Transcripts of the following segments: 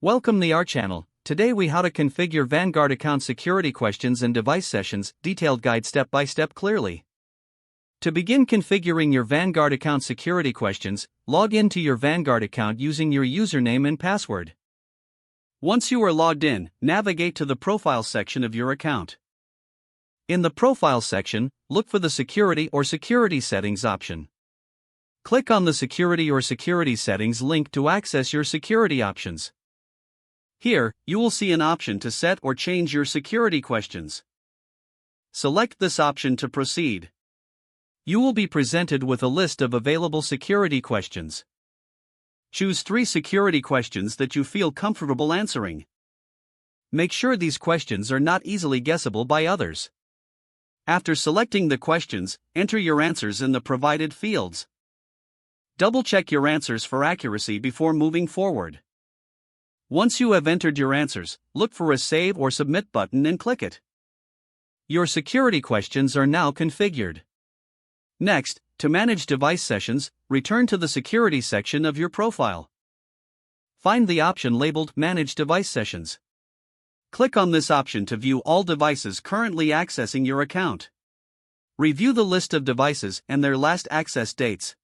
Welcome to our channel. Today we how to configure Vanguard account security questions and device sessions, detailed guide step by step clearly. To begin configuring your Vanguard account security questions, log into your Vanguard account using your username and password. Once you are logged in, navigate to the Profile section of your account. In the Profile section, look for the Security or Security Settings option. Click on the Security or Security Settings link to access your security options. Here, you will see an option to set or change your security questions. Select this option to proceed. You will be presented with a list of available security questions. Choose 3 security questions that you feel comfortable answering. Make sure these questions are not easily guessable by others. After selecting the questions, enter your answers in the provided fields. Double-check your answers for accuracy before moving forward. Once you have entered your answers, look for a Save or Submit button and click it. Your security questions are now configured. Next, to manage device sessions, return to the Security section of your profile. Find the option labeled Manage Device Sessions. Click on this option to view all devices currently accessing your account. Review the list of devices and their last access dates.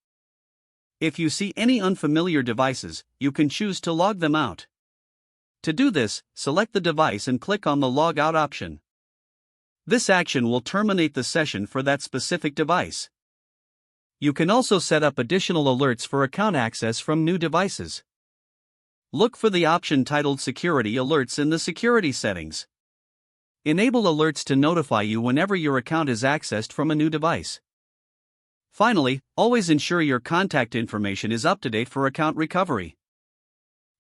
If you see any unfamiliar devices, you can choose to log them out. To do this, select the device and click on the Log Out option. This action will terminate the session for that specific device. You can also set up additional alerts for account access from new devices. Look for the option titled Security Alerts in the Security settings. Enable alerts to notify you whenever your account is accessed from a new device. Finally, always ensure your contact information is up to date for account recovery.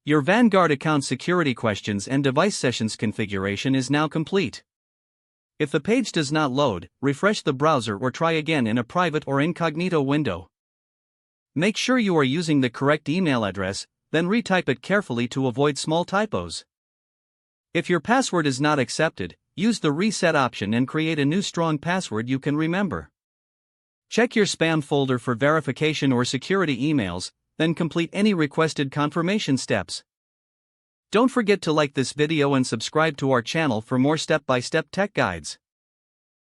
Your Vanguard account security questions and device sessions configuration is now complete. If the page does not load, refresh the browser or try again in a private or incognito window. Make sure you are using the correct email address, then retype it carefully to avoid small typos. If your password is not accepted, use the Reset option and create a new strong password you can remember. Check your spam folder for verification or security emails, then complete any requested confirmation steps. Don't forget to like this video and subscribe to our channel for more step-by-step tech guides.